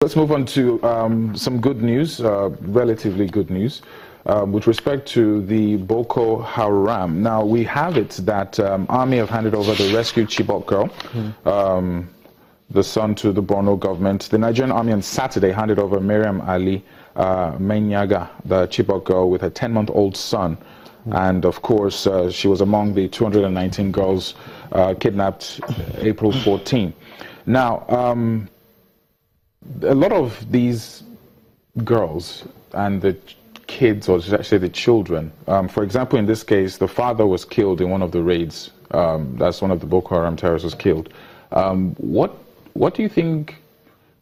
Let's move on to some good news, relatively good news, with respect to the Boko Haram. Now, we have it that Army have handed over the rescued Chibok girl, the son to the Borno government. The Nigerian Army on Saturday handed over Miriam Ali Menyaga, the Chibok girl, with a 10-month-old son. And of course, she was among the 219 girls kidnapped April 14. Now, a lot of these girls and the kids, or should I say the children, for example, in this case, the father was killed in one of the raids. That's one of the Boko Haram terrorists was killed. What do you think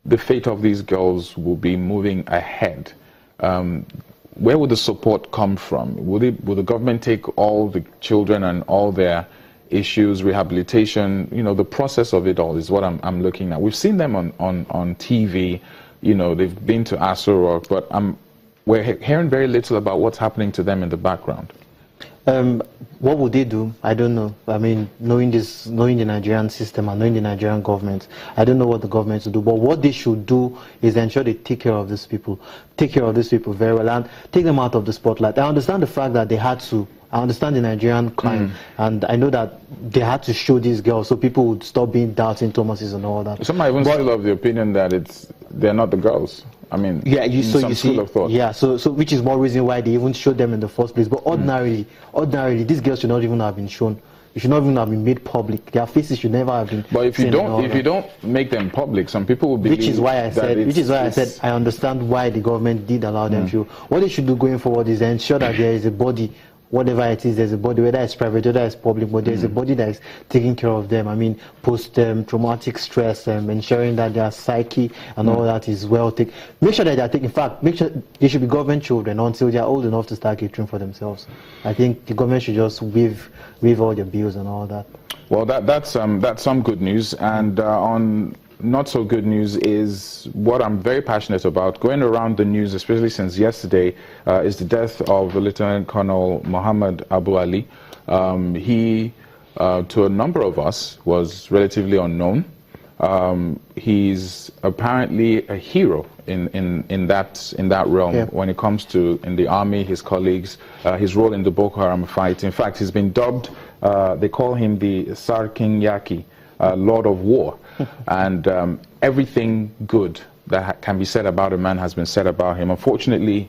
the fate of these girls will be moving ahead? Where would the support come from? Will the government take all the children and all their issues, rehabilitation, the process of it all is what I'm looking at. We've seen them on TV, they've been to Aso Rock, but we're hearing very little about what's happening to them in the background. What would they do? I don't know. I mean, knowing the Nigerian system and knowing the Nigerian government, I don't know what the government will do. But what they should do is ensure they take care of these people very well, and take them out of the spotlight. I understand the fact that they had to. I understand the Nigerian crime, and I know that they had to show these girls so people would stop being doubting Thomases and all that. Some are even still of the opinion that they're not the girls. I mean, yeah, you see, yeah, so which is more reason why they even showed them in the first place. But ordinarily, these girls should not even have been shown. It should not even have been made public. Their faces should never have been. But if you don't make them public, some people will believe. Which is why I said I understand why the government did allow them to. What they should do going forward is ensure that there is a body. Whatever it is, there's a body, whether it's private, whether it's public, but there's a body that is taking care of them. I mean, post-traumatic stress, ensuring that their psyche and all that is well taken. Make sure that they are taking, in fact, make sure they should be government children until they are old enough to start catering for themselves. I think the government should just waive all their bills and all that. Well, that's some good news. And on not so good news is what I'm very passionate about. Going around the news, especially since yesterday, is the death of Lieutenant Colonel Muhammad Abu Ali. He, to a number of us, was relatively unknown. He's apparently a hero in that realm when it comes to in the army, his colleagues, his role in the Boko Haram fight. In fact, he's been dubbed, they call him the Sarkin Yaki, Lord of War. And everything good that can be said about a man has been said about him. Unfortunately,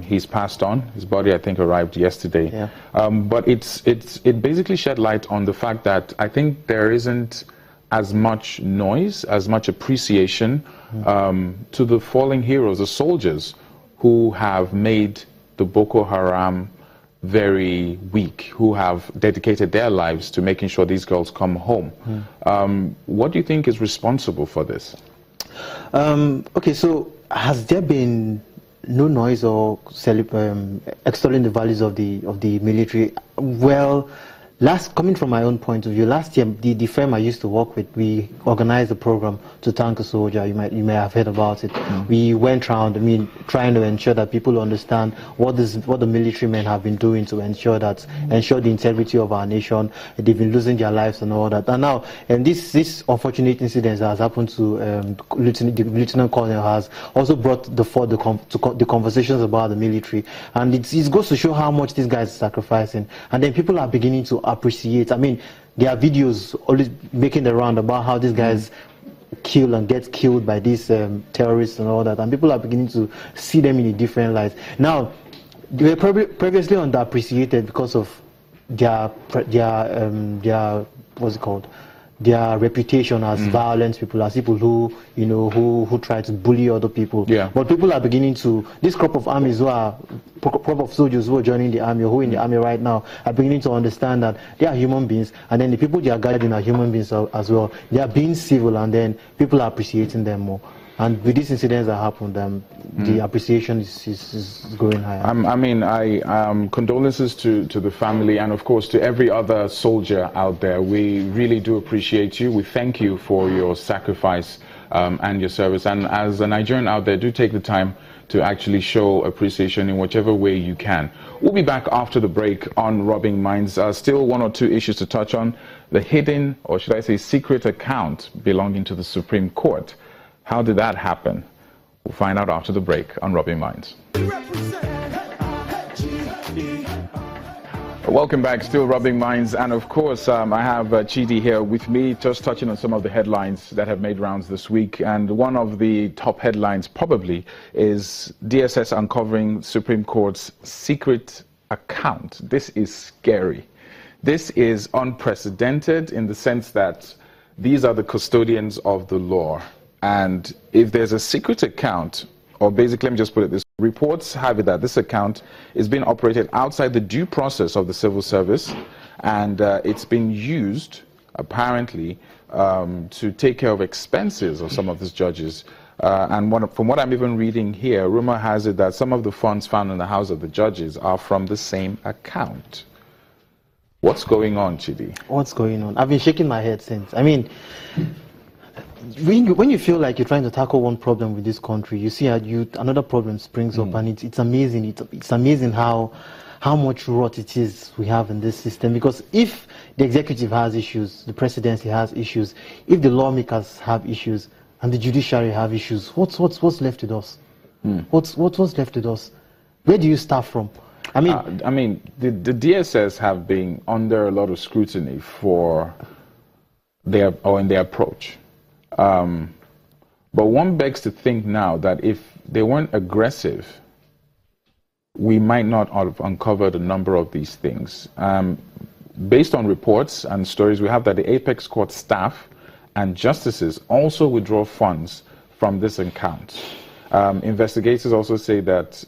he's passed on. His body, I think, arrived yesterday. Yeah. But it basically shed light on the fact that I think there isn't as much noise, as much appreciation to the fallen heroes, the soldiers who have made the Boko Haram very weak, who have dedicated their lives to making sure these girls come home. What do you think is responsible for this? Okay, so has there been no noise or extolling the values of the military? Well, coming from my own point of view, last year the firm I used to work with, we organized a program to thank a soldier. You may have heard about it. We went around, trying to ensure that people understand what the military men have been doing to ensure the integrity of our nation. They've been losing their lives and all that. And now, this unfortunate incident that has happened to the Lieutenant Colonel has also brought the conversations about the military, and it goes to show how much these guys are sacrificing. And then people are beginning to appreciate. I mean, there are videos always making the round about how these guys kill and get killed by these terrorists and all that, and people are beginning to see them in a different light. Now, they were previously underappreciated because of their what's it called? Their reputation as violent people, as people who who try to bully other people. Yeah. But people are beginning to, this crop of armies crop of soldiers who are joining the army or who are in the army right now are beginning to understand that they are human beings, and then the people they are guiding are human beings as well. They are being civil, and then people are appreciating them more. And with these incidents that happened, the appreciation is going higher. Condolences to the family, and of course to every other soldier out there. We really do appreciate you. We thank you for your sacrifice and your service. And as a Nigerian out there, do take the time to actually show appreciation in whichever way you can. We'll be back after the break on Rubbing Minds. Still one or two issues to touch on. The hidden, or should I say secret account belonging to the Supreme Court. How did that happen? We'll find out after the break on Rubbin Minds. Welcome back, still Rubbing Minds, and of course I have Chidi here with me, just touching on some of the headlines that have made rounds this week. And one of the top headlines probably is DSS uncovering Supreme Court's secret account. This is scary. This is unprecedented in the sense that these are the custodians of the law, and if there's a secret account, or basically, let me just put it this way, reports have it that this account is being operated outside the due process of the civil service, and it's been used, apparently, to take care of expenses of some of these judges. From what I'm even reading here, rumor has it that some of the funds found in the house of the judges are from the same account. What's going on, Chidi? What's going on? I've been shaking my head since. I mean, when you feel like you're trying to tackle one problem with this country, you see another problem springs up, and it's amazing. It's amazing how much rot it is we have in this system. Because if the executive has issues, the presidency has issues, if the lawmakers have issues, and the judiciary have issues, what's left with us? What's left with us? Where do you start from? I mean, the DSS have been under a lot of scrutiny for in their approach. But one begs to think now that if they weren't aggressive, we might not have uncovered a number of these things. Based on reports and stories, we have that the Apex Court staff and justices also withdraw funds from this account. Investigators also say that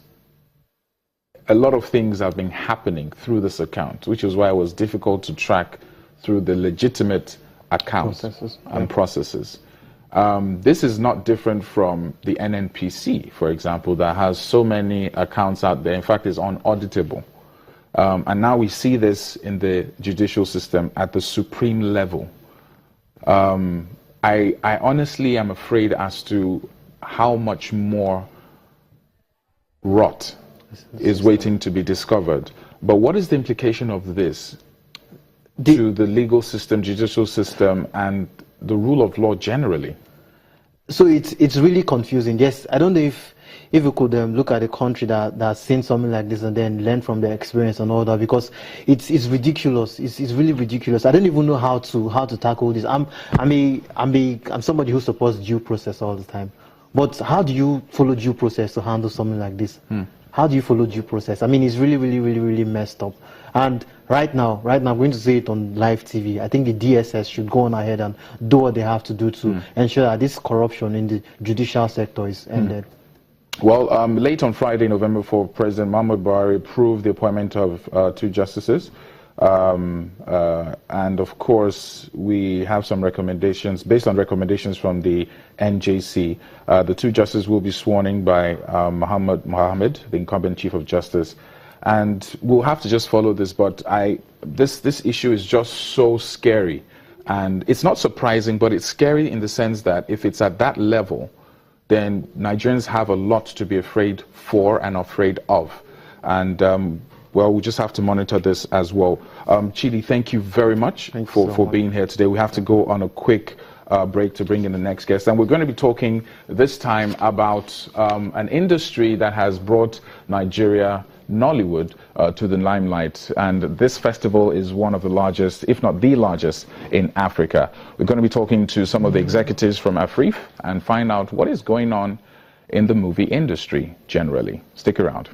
a lot of things have been happening through this account, which is why it was difficult to track through the legitimate accounts and processes. This is not different from the NNPC, for example, that has so many accounts out there. In fact, it's unauditable. And now we see this in the judicial system at the supreme level. I honestly am afraid as to how much more rot is waiting to be discovered. But what is the implication of this to the legal system, judicial system, and the rule of law generally? So it's really confusing. Yes, I don't know if we could look at a country that's seen something like this and then learn from their experience and all that, because it's ridiculous. It's really ridiculous. I don't even know how to tackle this. I'm somebody who supports due process all the time. But how do you follow due process to handle something like this? How do you follow due process? I mean, it's really messed up. And right now, I'm going to say it on live TV. I think the DSS should go on ahead and do what they have to do to ensure that this corruption in the judicial sector is ended. Well, late on Friday, November 4, President Muhammadu Buhari approved the appointment of 2 justices. And of course, we have some recommendations, based on recommendations from the NJC. The 2 justices will be sworn in by Muhammad Mohammed, the incumbent Chief of Justice. And we'll have to just follow this, but this issue is just so scary. And it's not surprising, but it's scary in the sense that if it's at that level, then Nigerians have a lot to be afraid for and afraid of. And well, we just have to monitor this as well. Chidi, thank you very much for being here today. We have to go on a quick break to bring in the next guest. And we're going to be talking this time about an industry that has brought Nigeria, Nollywood, to the limelight. And this festival is one of the largest, if not the largest, in Africa. We're going to be talking to some of the executives from Afrif and find out what is going on in the movie industry generally. Stick around.